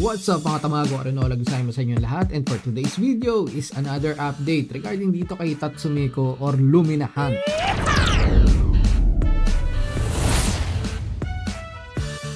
What's up mga tamago? Arinola Gusay mo sa inyo lahat, and for today's video is another update regarding dito kay Tatsumiko or Lumina Hunt.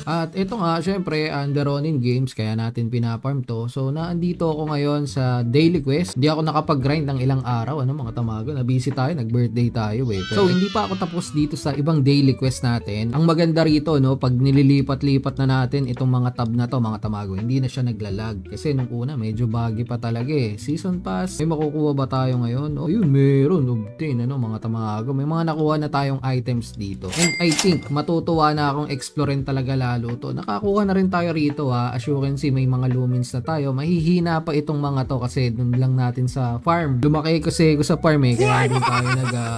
At ito nga, syempre, under Ronin Games, kaya natin pinaparm to. So, naandito ako ngayon sa daily quest. Hindi ako nakapag-grind ng ilang araw, mga tamago. Na-busy tayo, nag-birthday tayo eh. So, hindi pa ako tapos dito sa ibang daily quest natin. Ang maganda rito, pag nililipat-lipat na natin itong mga tab na to, mga tamago, hindi na siya naglalag. Kasi nung una, medyo buggy pa talaga eh. Season Pass, may makukuha ba tayo ngayon? Oh, yun, meron. Obtain, mga tamago. May mga nakuha na tayong items dito. And I think, matutuwa na akong explorein talaga to. Nakakuha na rin tayo rito ha. As you can see, may mga lumens na tayo. Mahihina pa itong mga to kasi dun lang natin sa farm. Lumaki kasi ko sa farm eh. Kaya din tayo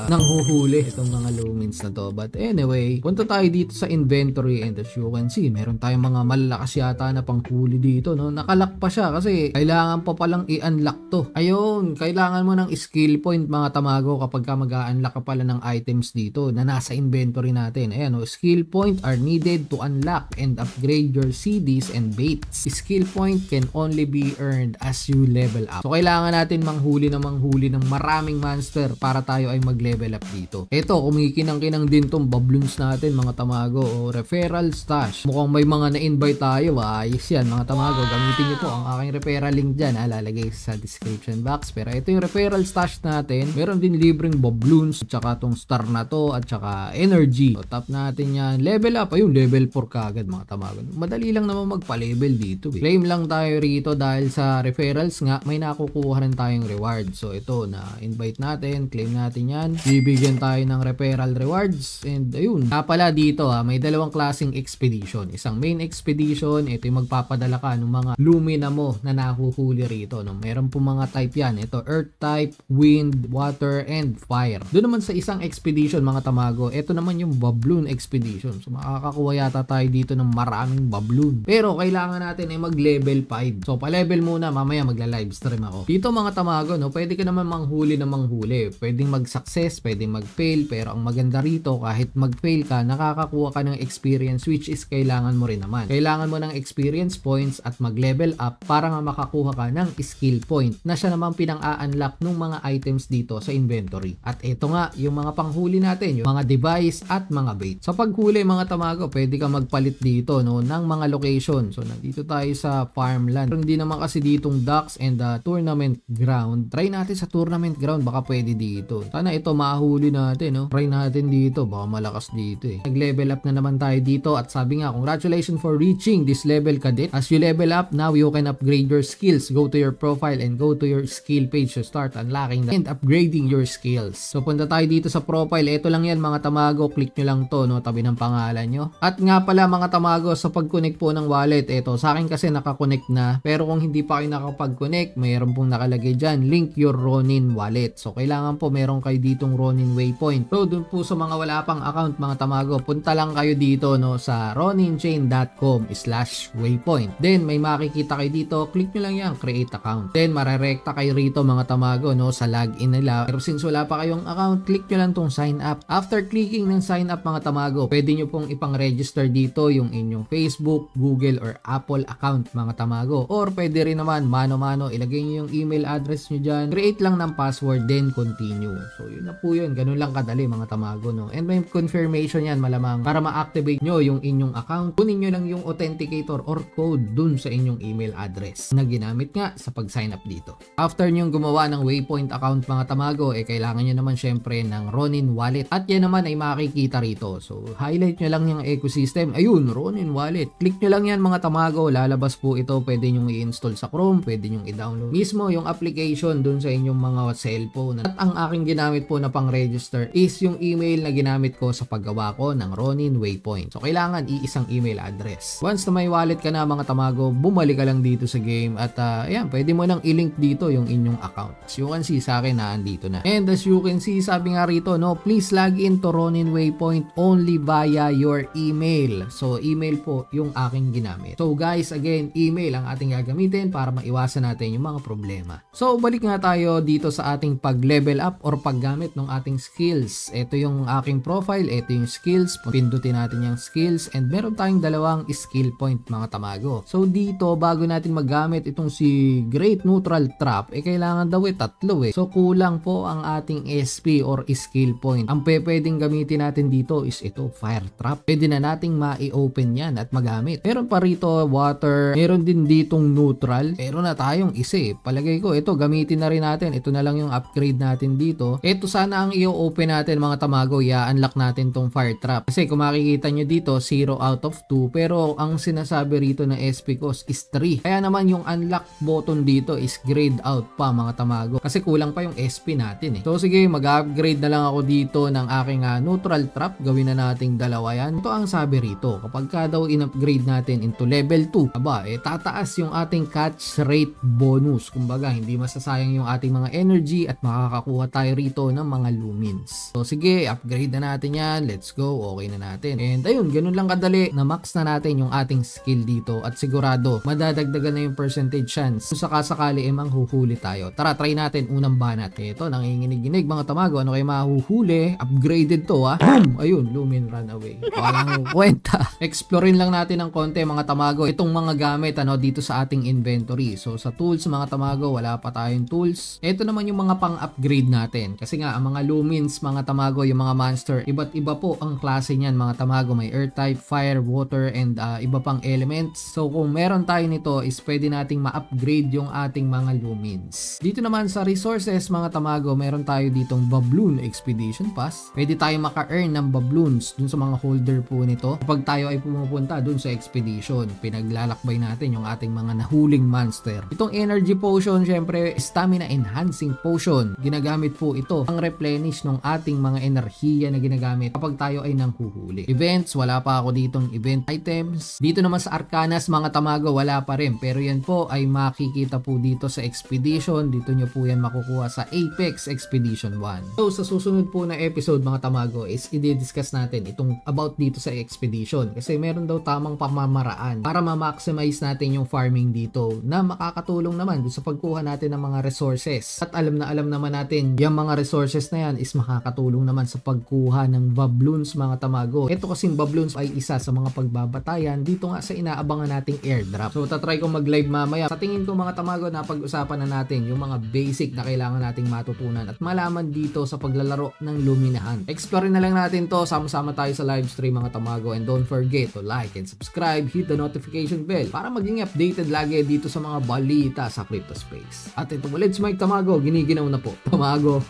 nanghuhuli itong mga lumens na to. But anyway, punta tayo dito sa inventory and as you can see, meron tayong mga malalakas yata na panghuli dito. Nakalock pa siya kasi kailangan pa palang i-unlock to. Ayun, kailangan mo ng skill point mga tamago kapag ka mag-a-unlock ka pala ng items dito na nasa inventory natin. Ayan, skill point are needed to unlock and upgrade your CDs and baits. Skill point can only be earned as you level up. So kailangan natin manghuli ng maraming monster para tayo ay mag-level up dito. Ito, kumikinang-kinang din tong babloons natin mga tamago o referral stash. Mukhang may mga na-invite tayo. Ayos yan mga tamago. Gamitin nyo po ang aking referral link dyan. Lalagay sa description box. Pero ito yung referral stash natin. Meron din libreng babloons at saka tong star na to at saka energy. So tap natin yan. Level up. Ayun, level 4 kagad mga tamago. Madali lang naman magpa-level dito eh. Claim lang tayo rito dahil sa referrals nga may nakukuha rin tayong reward. So ito na invite natin, claim natin yan. Bibigyan tayo ng referral rewards and ayun. Pala dito may dalawang klaseng expedition. Isang main expedition, ito yung magpapadala ka ng mga lumina mo na nahuhuli rito. Meron po mga type yan. Ito earth type, wind, water, and fire. Doon naman sa isang expedition mga tamago, ito naman yung babloon expedition. So makakakuha yata tayo dito ng maraming babloon. Pero kailangan natin ay mag-level 5. So pa-level muna, mamaya magla-livestream ako. Dito mga tamago, pwede ka naman manghuli na manghuli. Pwedeng mag-success, pwedeng mag-fail, pero ang maganda rito, kahit mag-fail ka, nakakakuha ka ng experience which is kailangan mo rin naman. Kailangan mo ng experience points at mag-level up para nga makakuha ka ng skill point na siya naman pinang-a-unlock ng mga items dito sa inventory. At ito nga, yung mga panghuli natin, yung mga device at mga bait. Sa paghuli mga tamago, pwede ka magpalit dito ng mga location. So nandito tayo sa farmland. Pero hindi naman kasi ditong docks and tournament ground. Try natin sa tournament ground, baka pwede dito. Sana ito mahuli natin, Try natin dito, baka malakas dito eh. Nag-level up na naman tayo dito at sabi nga, congratulations for reaching this level cadet. As you level up, now you can upgrade your skills. Go to your profile and go to your skill page to start unlocking and upgrading your skills. So punta tayo dito sa profile. Ito lang yan mga tamago. Click nyo lang to, tabi ng pangalan nyo. At nga pala mga tamago, sa pag-connect po ng wallet, ito sa akin kasi nakakonect na, pero kung hindi pa kayo nakapag-connect, mayroon pong nakalagay dyan, link your Ronin wallet. So kailangan po meron kayo ditong Ronin waypoint. So dun po sa mga wala pang account mga tamago, punta lang kayo dito sa roninchain.com/waypoint. Then may makikita kayo dito, click nyo lang yan, create account. Then marerekta kayo rito mga tamago sa login nila. Pero since wala pa kayong account, click nyo lang tong sign up. After clicking ng sign up mga tamago, pwede nyo pong ipang-register dito yung inyong Facebook, Google, or Apple account mga tamago. Or pwede rin naman mano-mano, ilagay nyo yung email address nyo dyan, create lang ng password, then continue. So yun na po yun, ganun lang kadali mga tamago. And may confirmation yan malamang para ma-activate nyo yung inyong account. Kunin nyo lang yung authenticator or code dun sa inyong email address na ginamit nga sa pag-sign up dito. After nyo gumawa ng waypoint account mga tamago, kailangan nyo naman syempre ng Ronin wallet. At yan naman ay makikita rito. So highlight nyo lang yung ecosystem. Ayun, Ronin wallet. Click nyo lang yan mga tamago, lalabas po ito. Pwede nyong i-install sa Chrome, pwede nyong i-download mismo yung application dun sa inyong mga cellphone. At ang aking ginamit po na pang-register is yung email na ginamit ko sa paggawa ko ng Ronin waypoint. So kailangan iisang email address. Once na may wallet ka na mga tamago, bumalik ka lang dito sa game at ayan, pwede mo nang i-link dito yung inyong account. As you can see sa akin andito na. And as you can see, sabi nga rito, please log in to Ronin waypoint only via your email. So So email po yung aking ginamit. So guys, again, email ang ating gagamitin para maiwasan natin yung mga problema. So balik nga tayo dito sa ating pag-level up or paggamit ng ating skills. Ito yung aking profile, ito yung skills. Pindutin natin yung skills and meron tayong dalawang skill point mga tamago. So dito, bago natin magamit itong si Great Neutral Trap, kailangan daw tatlo So kulang po ang ating SP or skill point. Ang pwedeng gamitin natin dito is ito, Fire Trap. Pwede na nating ma-open yan at magamit. Meron pa rito water, meron din ditong neutral. Meron na tayong isa Palagay ko ito gamitin na rin natin. Ito na lang yung upgrade natin dito. Ito sana ang i-open natin mga tamago. I-unlock natin tong Fire Trap. Kasi kung makikita nyo dito 0 out of 2 pero ang sinasabi rito na SP cost is 3. Kaya naman yung unlock button dito is grayed out pa mga tamago. Kasi kulang pa yung SP natin So sige, mag-upgrade na lang ako dito ng aking neutral trap. Gawin na nating dalawa yan. Ito ang sabi rito. Kapag ka daw in-upgrade natin into level 2, tataas yung ating catch rate bonus. Kumbaga, hindi masasayang yung ating mga energy at makakakuha tayo rito ng mga lumens. So sige, upgrade na natin yan. Let's go. Okay na natin. And ayun, ganun lang kadali. Na-max na natin yung ating skill dito at sigurado, madadagdagan na yung percentage chance. Kung sakasakali manghuhuli tayo. Tara, try natin unang banat. Ito, nanginginig-ginig mga tamago. Ano kayo mahuhuli? Upgraded to Boom! Ayun, lumen runaway. Walang kwenta. Explorein lang natin ng konti mga tamago. Itong mga gamit dito sa ating inventory. So sa tools mga tamago, wala pa tayong tools. Ito naman yung mga pang-upgrade natin. Kasi nga, ang mga lumens mga tamago, yung mga monster, iba't iba po ang klase niyan mga tamago. May earth type, fire, water, and iba pang elements. So kung meron tayo nito is pwede nating ma-upgrade yung ating mga lumens. Dito naman sa resources mga tamago, meron tayo ditong Babloon Expedition Pass. Pwede tayo maka-earn ng Babloons dun sa mga holder po nito. Kapag tayo ay pumupunta dun sa expedition, pinaglalakbay natin yung ating mga nahuling monster. Itong energy potion, syempre, stamina enhancing potion. Ginagamit po ito ang replenish ng ating mga enerhiya na ginagamit kapag tayo ay nanghuhuli. Events, wala pa ako ditong event items. Dito naman sa Arcanas mga tamago, wala pa rin. Pero yan po ay makikita po dito sa expedition. Dito nyo po yan makukuha sa Apex Expedition 1. So sa susunod po na episode mga tamago is i-discuss natin itong about dito sa expedition. Kasi meron daw tamang pamamaraan para ma-maximize natin yung farming dito na makakatulong naman sa pagkuha natin ng mga resources. At alam naman natin yung mga resources na yan is makakatulong naman sa pagkuha ng Babloons mga tamago. Ito kasing Babloons ay isa sa mga pagbabatayan dito nga sa inaabangan nating airdrop. So tatry ko mag-live mamaya. Sa tingin ko mga tamago, na pag-usapan na natin yung mga basic na kailangan nating matutunan at malaman dito sa paglalaro ng Luminahan. Explore na lang natin to. Sama-sama tayo sa live stream mga tamago, and don't forget to like and subscribe, hit the notification bell para maging updated lagi dito sa mga balita sa crypto space. At ito ulit si Mike Tamago, giniginaw na po. Tamago.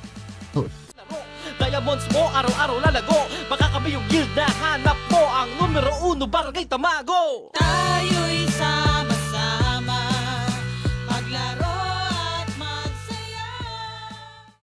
Diamonds mo araw-araw lalago. Baka kami yung guild na hanap mo. Ang numero 1 barangay Tamago. Tayo'y sama